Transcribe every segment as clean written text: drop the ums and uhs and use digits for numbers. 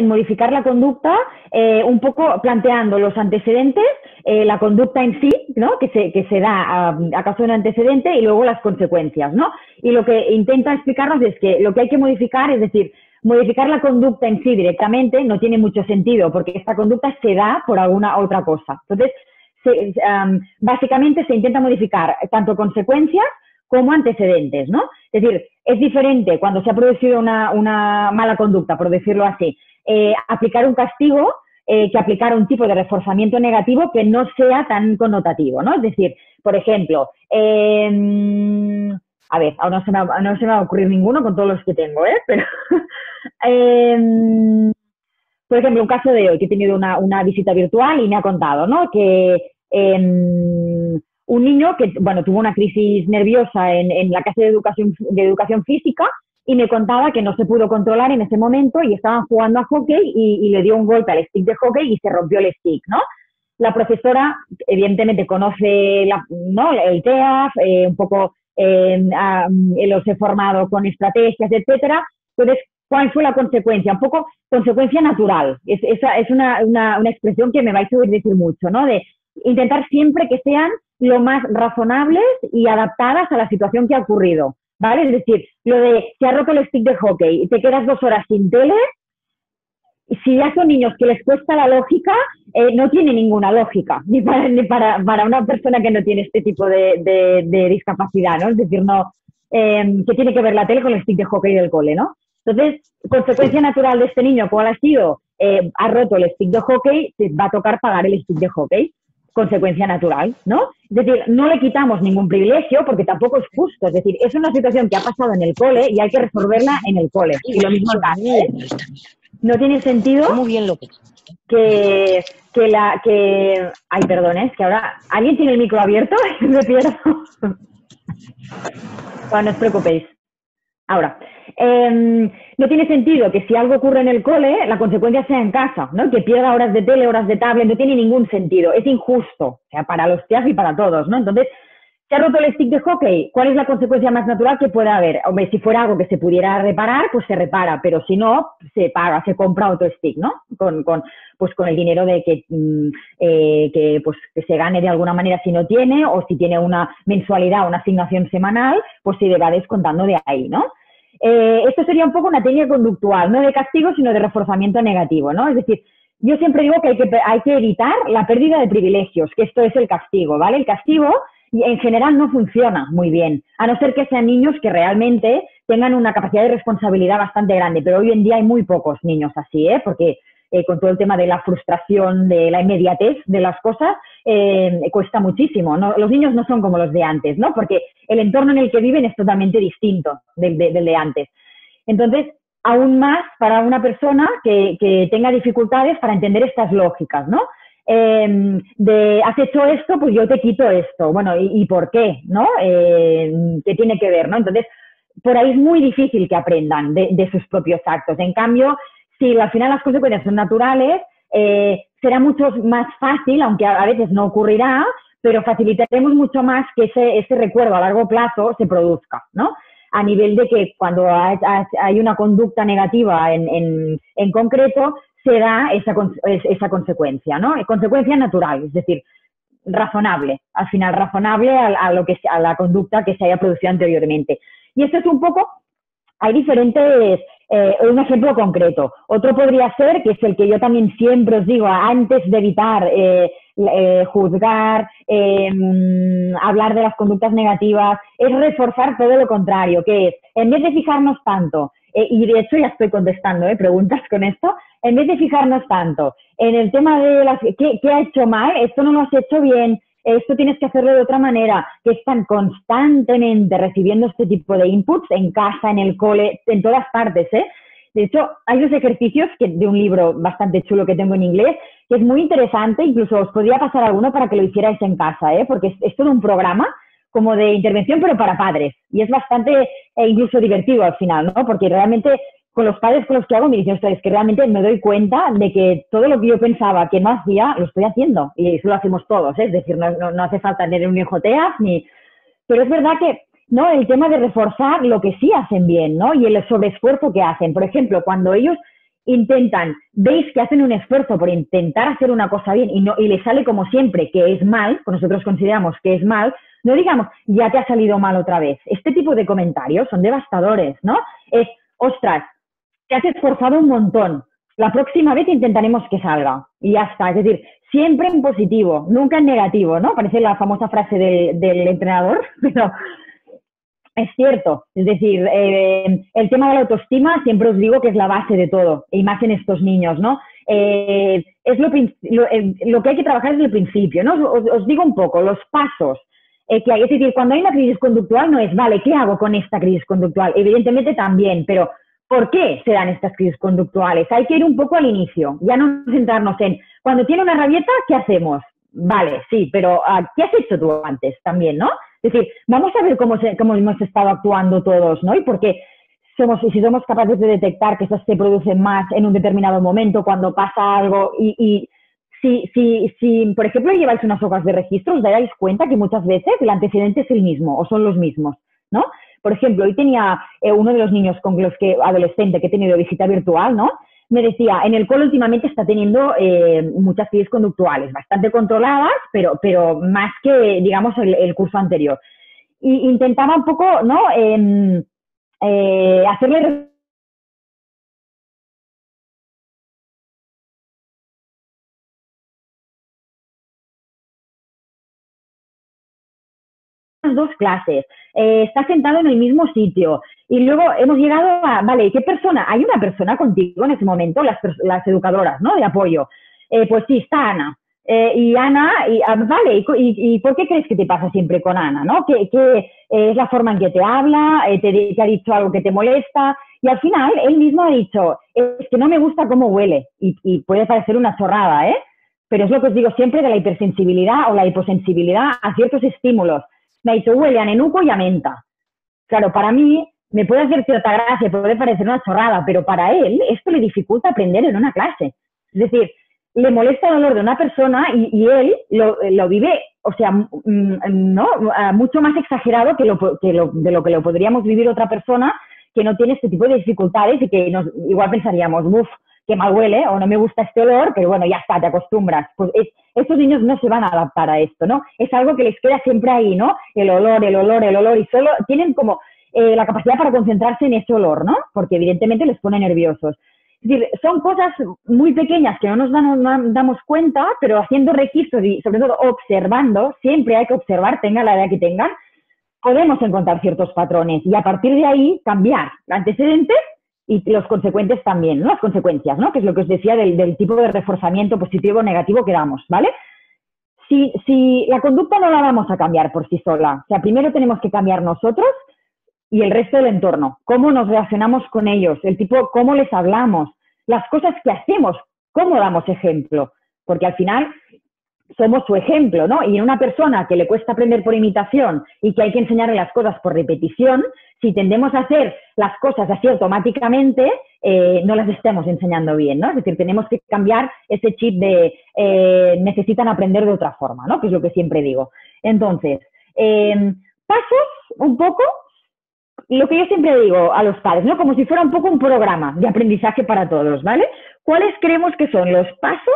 en modificar la conducta, un poco planteando los antecedentes, la conducta en sí, ¿no? que se da a causa de un antecedente y luego las consecuencias, ¿no? Y lo que intenta explicarnos es que lo que hay que modificar, es decir, modificar la conducta en sí directamente no tiene mucho sentido porque esta conducta se da por alguna otra cosa. Entonces, básicamente se intenta modificar tanto consecuencias como antecedentes, ¿no? Es decir, es diferente cuando se ha producido una mala conducta, por decirlo así, aplicar un castigo que aplicar un tipo de reforzamiento negativo que no sea tan connotativo, ¿no? Es decir, por ejemplo, a ver, ahora no se me va a ocurrir ninguno con todos los que tengo, pero por ejemplo, un caso de hoy, que he tenido una visita virtual y me ha contado, ¿no? Que un niño que, bueno, tuvo una crisis nerviosa en la clase de educación física y me contaba que no se pudo controlar en ese momento y estaban jugando a hockey y le dio un golpe al stick de hockey y se rompió el stick, ¿no? La profesora, evidentemente, conoce ¿no? el TEAF, un poco los he formado con estrategias, etcétera. Entonces, ¿cuál fue la consecuencia? Un poco consecuencia natural. Esa es una expresión que me vais a oír decir mucho, ¿no? De intentar siempre que sean lo más razonables y adaptadas a la situación que ha ocurrido, ¿vale? Es decir, lo de se ha roto el stick de hockey y te quedas 2 horas sin tele, si ya son niños que les cuesta la lógica, no tiene ninguna lógica, ni para una persona que no tiene este tipo de discapacidad, ¿no? Es decir, no, ¿qué tiene que ver la tele con el stick de hockey del cole, ¿no? Entonces, consecuencia natural de este niño, ¿cuál ha sido? Ha roto el stick de hockey, te va a tocar pagar el stick de hockey. Consecuencia natural, ¿no? Es decir, no le quitamos ningún privilegio porque tampoco es justo. Es decir, es una situación que ha pasado en el cole y hay que resolverla en el cole. Y lo mismo acá, ¿eh? No tiene sentido muy bien lo que ay, perdón, es que ahora ¿alguien tiene el micro abierto? Me pierdo. Bueno, no os preocupéis. Ahora, no tiene sentido que si algo ocurre en el cole, la consecuencia sea en casa, ¿no? Que pierda horas de tele, horas de tablet, no tiene ningún sentido. Es injusto, o sea, para los TEAF y para todos, ¿no? Entonces, ¿se ha roto el stick de hockey? ¿Cuál es la consecuencia más natural que pueda haber? Hombre, si fuera algo que se pudiera reparar, pues se repara, pero si no, se paga, se compra otro stick, ¿no? Pues con el dinero de que se gane de alguna manera si no tiene, o si tiene una mensualidad, una asignación semanal, pues se le va descontando de ahí, ¿no? Esto sería un poco una técnica conductual, no de castigo, sino de reforzamiento negativo, ¿no? Es decir, yo siempre digo que hay que evitar la pérdida de privilegios, que esto es el castigo, ¿vale? El castigo en general no funciona muy bien, a no ser que sean niños que realmente tengan una capacidad de responsabilidad bastante grande, pero hoy en día hay muy pocos niños así, porque con todo el tema de la frustración, de la inmediatez de las cosas, cuesta muchísimo, ¿no? Los niños no son como los de antes, ¿no? Porque el entorno en el que viven es totalmente distinto del de antes. Entonces, aún más para una persona que tenga dificultades para entender estas lógicas, ¿no? Has hecho esto, pues yo te quito esto. Bueno, ¿y por qué? ¿No? ¿Qué tiene que ver? ¿No? Entonces, por ahí es muy difícil que aprendan de sus propios actos. En cambio, si al final las consecuencias son naturales, será mucho más fácil, aunque a veces no ocurrirá, pero facilitaremos mucho más que ese recuerdo a largo plazo se produzca, ¿no? A nivel de que cuando hay una conducta negativa en concreto, se da esa consecuencia, ¿no? Consecuencia natural, es decir, razonable, al final razonable a la conducta que se haya producido anteriormente. Y esto es un poco, hay diferentes, un ejemplo concreto. Otro podría ser, que es el que yo también siempre os digo, antes de evitar juzgar, hablar de las conductas negativas, es reforzar todo lo contrario, que es, en vez de fijarnos tanto, y de hecho ya estoy contestando preguntas con esto, en vez de fijarnos tanto en el tema de ¿qué ha hecho mal? Esto no lo has hecho bien, esto tienes que hacerlo de otra manera, que están constantemente recibiendo este tipo de inputs en casa, en el cole, en todas partes, De hecho, hay dos ejercicios de un libro bastante chulo que tengo en inglés, que es muy interesante, incluso os podría pasar alguno para que lo hicierais en casa, porque es todo un programa como de intervención, pero para padres, y es bastante incluso divertido al final, ¿no? Porque realmente con los padres con los que hago me dicen ustedes que realmente me doy cuenta de que todo lo que yo pensaba que no hacía, lo estoy haciendo, y eso lo hacemos todos, es decir, no hace falta tener un hijo TEAF, pero es verdad que ¿no? El tema de reforzar lo que sí hacen bien, ¿no? Y el sobreesfuerzo que hacen. Por ejemplo, cuando ellos veis que hacen un esfuerzo por intentar hacer una cosa bien y les sale como siempre, que es mal, pues nosotros consideramos que es mal, no digamos, ya te ha salido mal otra vez. Este tipo de comentarios son devastadores, ¿no? Es, ostras, te has esforzado un montón, la próxima vez intentaremos que salga. Y ya está, es decir, siempre en positivo, nunca en negativo, ¿no? Parece la famosa frase del entrenador, pero es cierto. Es decir, el tema de la autoestima siempre os digo que es la base de todo, y más en estos niños, ¿no? Es lo que hay que trabajar desde el principio, ¿no? Os digo un poco, los pasos que hay. Es decir, cuando hay una crisis conductual no es, vale, ¿qué hago con esta crisis conductual? Evidentemente también, pero ¿por qué se dan estas crisis conductuales? Hay que ir un poco al inicio, ya no centrarnos en, cuando tiene una rabieta, ¿qué hacemos? Vale, sí, pero ¿qué has hecho tú antes también, no? Es decir, vamos a ver cómo hemos estado actuando todos, ¿no? Y por qué si somos capaces de detectar que eso se produce más en un determinado momento, cuando pasa algo y si, por ejemplo, lleváis unas hojas de registro, os daréis cuenta que muchas veces el antecedente es el mismo o son los mismos, ¿no? Por ejemplo, hoy tenía uno de los niños con los que, adolescente, que he tenido visita virtual, ¿no? Me decía, en el cole últimamente está teniendo muchas crisis conductuales, bastante controladas, pero más que, digamos, el curso anterior. Y intentaba un poco, ¿no? Hacerle dos clases, está sentado en el mismo sitio y luego hemos llegado a, vale, ¿qué persona? Hay una persona contigo en ese momento, las educadoras, ¿no? De apoyo. Pues sí, está Ana. Y Ana, vale, ¿y por qué crees que te pasa siempre con Ana? ¿No? ¿Qué es la forma en que te habla? ¿Te ha dicho algo que te molesta? Y al final él mismo ha dicho, es que no me gusta cómo huele. Y puede parecer una chorrada, ¿eh? Pero es lo que os digo siempre de la hipersensibilidad o la hiposensibilidad a ciertos estímulos. Me ha dicho, huele a nenuco y a menta. Claro, para mí me puede hacer cierta gracia, puede parecer una chorrada, pero para él esto le dificulta aprender en una clase. Es decir, le molesta el olor de una persona y él lo vive, o sea, ¿no? Mucho más exagerado de lo que lo podríamos vivir otra persona que no tiene este tipo de dificultades y que igual pensaríamos, uff, qué mal huele o no me gusta este olor, pero bueno, ya está, te acostumbras. Pues estos niños no se van a adaptar a esto, ¿no? Es algo que les queda siempre ahí, ¿no? El olor, y solo tienen como la capacidad para concentrarse en ese olor, ¿no? Porque evidentemente les pone nerviosos. Es decir, son cosas muy pequeñas que no nos damos cuenta, pero haciendo registros y sobre todo observando, siempre hay que observar, tenga la edad que tengan, podemos encontrar ciertos patrones y a partir de ahí cambiar antecedentes y los consecuentes también, ¿no? Las consecuencias, ¿no? Que es lo que os decía del tipo de reforzamiento positivo o negativo que damos, ¿vale? Si la conducta no la vamos a cambiar por sí sola, o sea, primero tenemos que cambiar nosotros y el resto del entorno, cómo nos relacionamos con ellos, el tipo, cómo les hablamos, las cosas que hacemos, cómo damos ejemplo, porque al final somos su ejemplo, ¿no? Y en una persona que le cuesta aprender por imitación y que hay que enseñarle las cosas por repetición, si tendemos a hacer las cosas así automáticamente, no las estemos enseñando bien, ¿no? Es decir, tenemos que cambiar ese chip de necesitan aprender de otra forma, ¿no? Que es lo que siempre digo. Entonces, pasos un poco, lo que yo siempre digo a los padres, ¿no? Como si fuera un poco un programa de aprendizaje para todos, ¿vale? ¿Cuáles creemos que son los pasos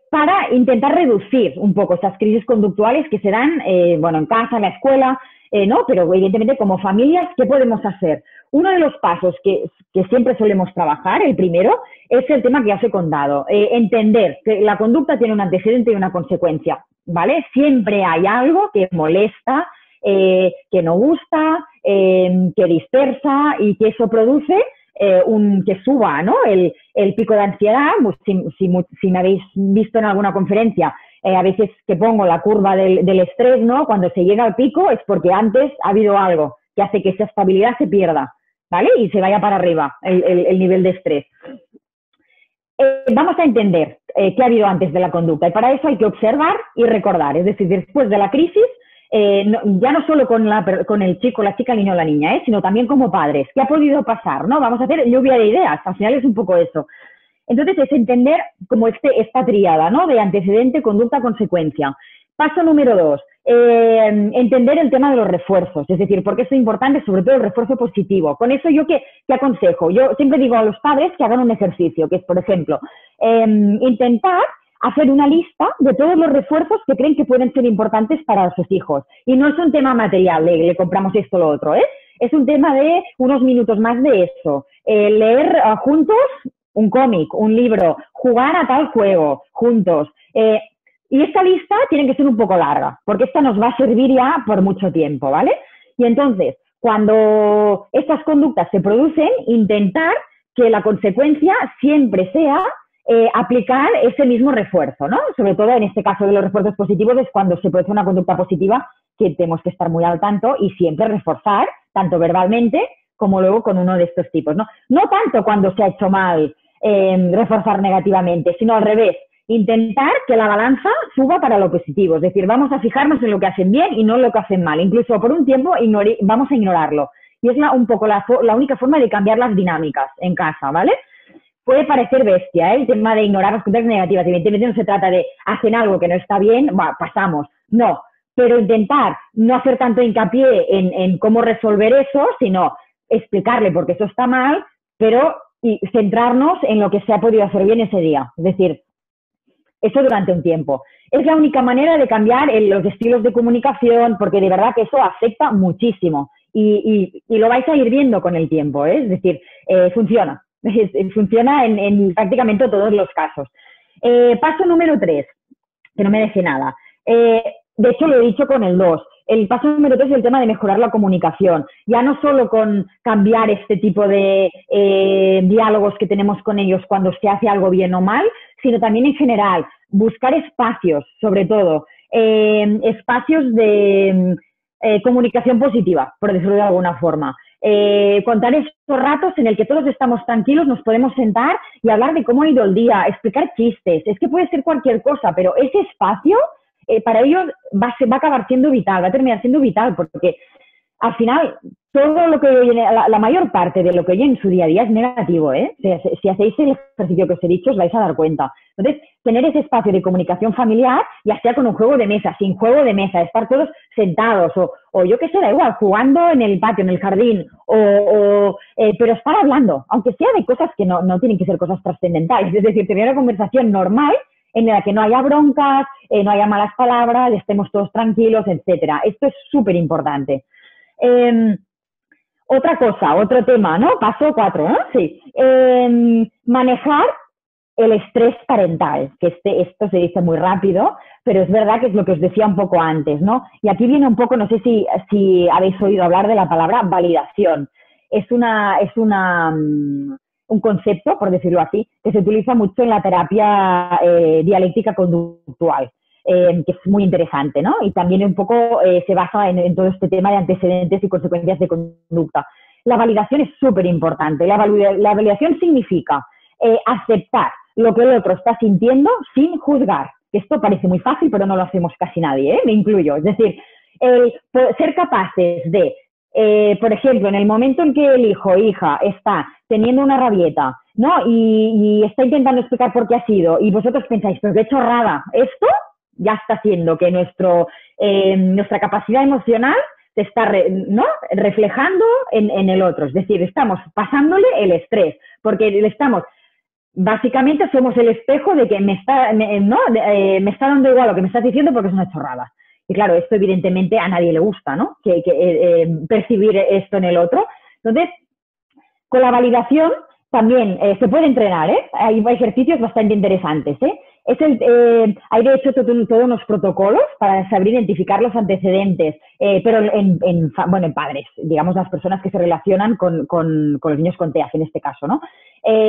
para intentar reducir un poco estas crisis conductuales que se dan, bueno, en casa, en la escuela, ¿no? Pero evidentemente como familias, ¿qué podemos hacer? Uno de los pasos que siempre solemos trabajar, el primero, es el tema que ya os he contado. Entender que la conducta tiene un antecedente y una consecuencia, ¿vale? Siempre hay algo que molesta, que no gusta, que dispersa y que eso produce que suba, ¿no? El pico de ansiedad. Si me habéis visto en alguna conferencia, a veces que pongo la curva del estrés, ¿no? Cuando se llega al pico es porque antes ha habido algo que hace que esa estabilidad se pierda, ¿vale? Y se vaya para arriba el nivel de estrés. Vamos a entender qué ha habido antes de la conducta y para eso hay que observar y recordar. Es decir, después de la crisis, ya no solo con el chico, la chica, el niño o la niña, sino también como padres. ¿Qué ha podido pasar? ¿No? Vamos a hacer lluvia de ideas. Al final es un poco eso. Entonces, es entender como esta tríada, ¿no? De antecedente, conducta, consecuencia. Paso número 2, entender el tema de los refuerzos, es decir, porque esto es importante, sobre todo el refuerzo positivo. Con eso yo, ¿qué aconsejo? Yo siempre digo a los padres que hagan un ejercicio, que es, por ejemplo, intentar hacer una lista de todos los refuerzos que creen que pueden ser importantes para sus hijos. Y no es un tema material, le compramos esto o lo otro, ¿eh? Es un tema de unos minutos más de eso. Leer juntos un cómic, un libro, jugar a tal juego juntos. Y esta lista tiene que ser un poco larga, porque esta nos va a servir ya por mucho tiempo, ¿vale? Y entonces, cuando estas conductas se producen, intentar que la consecuencia siempre sea aplicar ese mismo refuerzo, ¿no? Sobre todo en este caso de los refuerzos positivos es cuando se produce una conducta positiva que tenemos que estar muy al tanto y siempre reforzar, tanto verbalmente como luego con uno de estos tipos, ¿no? No tanto cuando se ha hecho mal reforzar negativamente, sino al revés, intentar que la balanza suba para lo positivo, es decir, vamos a fijarnos en lo que hacen bien y no en lo que hacen mal, incluso por un tiempo vamos a ignorarlo. Y es un poco la única forma de cambiar las dinámicas en casa, ¿vale? Puede parecer bestia, ¿eh? El tema de ignorar las conductas negativas. Evidentemente no se trata de hacer algo que no está bien, pasamos. No, pero intentar no hacer tanto hincapié en cómo resolver eso, sino explicarle por qué eso está mal, pero centrarnos en lo que se ha podido hacer bien ese día. Es decir, eso durante un tiempo. Es la única manera de cambiar los estilos de comunicación, porque de verdad que eso afecta muchísimo. Y lo vais a ir viendo con el tiempo, ¿eh? Es decir, funciona. Funciona en prácticamente todos los casos. Paso número 3, que no me deje nada. De hecho, lo he dicho con el 2. El paso número 3 es el tema de mejorar la comunicación. Ya no solo con cambiar este tipo de diálogos que tenemos con ellos cuando se hace algo bien o mal, sino también en general. Buscar espacios, sobre todo. Espacios de comunicación positiva, por decirlo de alguna forma. Contar esos ratos en el que todos estamos tranquilos, nos podemos sentar y hablar de cómo ha ido el día, explicar chistes. Es que puede ser cualquier cosa, pero ese espacio para ellos va a acabar siendo vital, va a terminar siendo vital, porque al final todo lo que la mayor parte de lo que oye en su día a día es negativo, ¿eh? Si hacéis el ejercicio que os he dicho, os vais a dar cuenta. Entonces, tener ese espacio de comunicación familiar, ya sea con un juego de mesa, sin juego de mesa, estar todos sentados o yo qué sé, da igual, jugando en el patio, en el jardín, pero estar hablando, aunque sea de cosas que no tienen que ser cosas trascendentales, es decir, tener una conversación normal en la que no haya broncas, no haya malas palabras, estemos todos tranquilos, etcétera. Esto es súper importante. Otra cosa, otro tema, ¿no? Paso 4, ¿no? Sí. Manejar el estrés parental, que esto se dice muy rápido, pero es verdad que es lo que os decía un poco antes, ¿no? Y aquí viene un poco, no sé si habéis oído hablar de la palabra validación. Es un concepto, por decirlo así, que se utiliza mucho en la terapia dialéctica conductual. Que es muy interesante, ¿no? Y también un poco se basa en todo este tema de antecedentes y consecuencias de conducta. La validación es súper importante. La validación significa aceptar lo que el otro está sintiendo sin juzgar. Esto parece muy fácil, pero no lo hacemos casi nadie, ¿eh? Me incluyo. Es decir, ser capaces de, por ejemplo, en el momento en que el hijo o hija está teniendo una rabieta, ¿no? Y está intentando explicar por qué ha sido, y vosotros pensáis, pero qué chorrada, esto ya está haciendo que nuestra capacidad emocional se está reflejando en el otro. Es decir, estamos pasándole el estrés, porque básicamente somos el espejo de que me está dando igual lo que me estás diciendo porque es una chorrada. Y claro, esto evidentemente a nadie le gusta, ¿no? Percibir esto en el otro. Entonces, con la validación también se puede entrenar, ¿eh? Hay ejercicios bastante interesantes, ¿eh? Hay de hecho todos unos protocolos para saber identificar los antecedentes, pero en padres, digamos las personas que se relacionan con los niños con TEA en este caso, ¿no?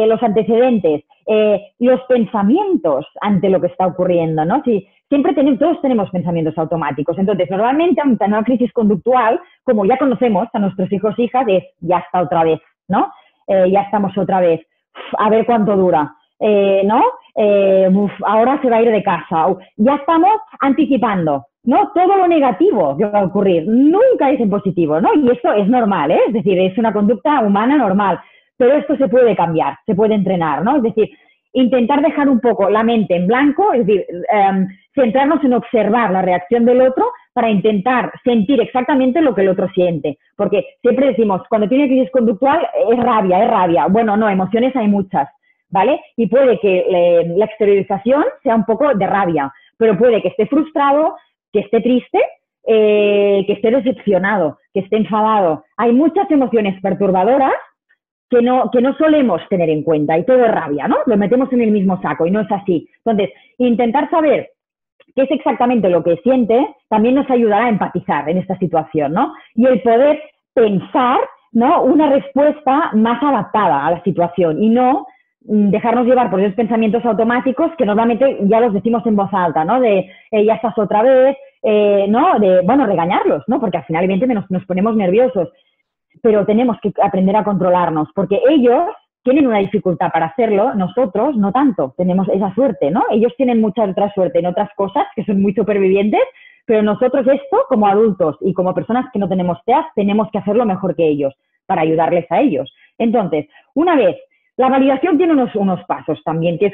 Los antecedentes, los pensamientos ante lo que está ocurriendo, ¿no? Si, todos tenemos pensamientos automáticos, entonces normalmente ante una crisis conductual, como ya conocemos a nuestros hijos e hijas, ya está otra vez, ¿no? Ya estamos otra vez, a ver cuánto dura. ¿No? Ahora se va a ir de casa. Ya estamos anticipando, ¿no? Todo lo negativo que va a ocurrir. Nunca es en positivo, ¿no? Y esto es normal, ¿eh? Es decir, es una conducta humana normal. Pero esto se puede cambiar, se puede entrenar, ¿no? Es decir, intentar dejar un poco la mente en blanco, es decir, centrarnos en observar la reacción del otro para intentar sentir exactamente lo que el otro siente. Porque siempre decimos, cuando tiene crisis conductual es rabia. Bueno, no, emociones hay muchas, ¿vale? Y puede que la exteriorización sea un poco de rabia, pero puede que esté frustrado, que esté triste, que esté decepcionado, que esté enfadado. Hay muchas emociones perturbadoras que no solemos tener en cuenta y todo es rabia, ¿no? Lo metemos en el mismo saco y no es así. Entonces, intentar saber qué es exactamente lo que siente también nos ayudará a empatizar en esta situación, ¿no? Y el poder pensar, ¿no?, una respuesta más adaptada a la situación y no dejarnos llevar por esos pensamientos automáticos que normalmente ya los decimos en voz alta, ¿no? De ya estás otra vez, ¿no? De, bueno, regañarlos, ¿no? Porque al final, evidentemente, nos ponemos nerviosos, pero tenemos que aprender a controlarnos, porque ellos tienen una dificultad para hacerlo, nosotros no tanto, tenemos esa suerte, ¿no? Ellos tienen mucha otra suerte en otras cosas, que son muy supervivientes, pero nosotros esto, como adultos y como personas que no tenemos TEAs, tenemos que hacerlo mejor que ellos, para ayudarles a ellos. Entonces, una vez, la validación tiene unos pasos también, que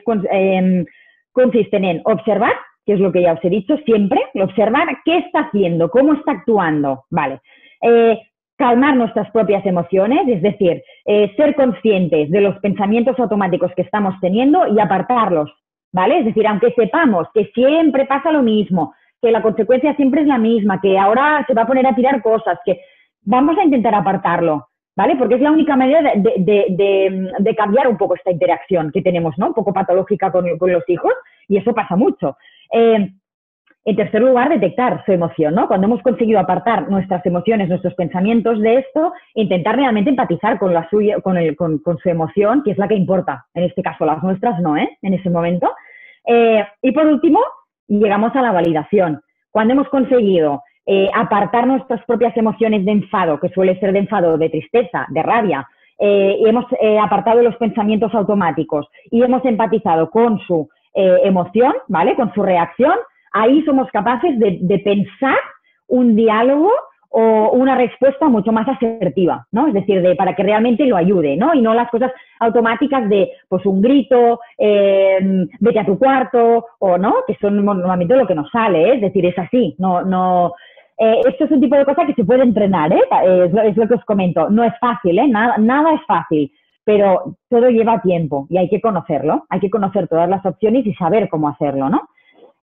consisten en observar, que es lo que ya os he dicho siempre, observar qué está haciendo, cómo está actuando, ¿vale? Calmar nuestras propias emociones, es decir, ser conscientes de los pensamientos automáticos que estamos teniendo y apartarlos, ¿vale? Es decir, aunque sepamos que siempre pasa lo mismo, que la consecuencia siempre es la misma, que ahora se va a poner a tirar cosas, que vamos a intentar apartarlo, ¿vale? Porque es la única manera de cambiar un poco esta interacción que tenemos, ¿no? Un poco patológica con los hijos, y eso pasa mucho. En tercer lugar, detectar su emoción, ¿no? Cuando hemos conseguido apartar nuestras emociones, nuestros pensamientos de esto, intentar realmente empatizar con la suya, con su emoción, que es la que importa. En este caso, las nuestras no, ¿eh? En ese momento. Y por último, llegamos a la validación. Cuando hemos conseguido apartar nuestras propias emociones de enfado, que suele ser de enfado, de tristeza, de rabia, y hemos apartado los pensamientos automáticos y hemos empatizado con su emoción, ¿vale? Con su reacción, ahí somos capaces de pensar un diálogo o una respuesta mucho más asertiva, ¿no? Es decir, para que realmente lo ayude, ¿no? Y no las cosas automáticas de, pues, un grito, vete a tu cuarto, o no, que son normalmente lo que nos sale, ¿eh? Es decir, es así, esto es un tipo de cosa que se puede entrenar, ¿eh? Es lo que os comento. No es fácil, ¿eh? Nada es fácil, pero todo lleva tiempo y hay que conocerlo. Hay que conocer todas las opciones y saber cómo hacerlo, ¿no?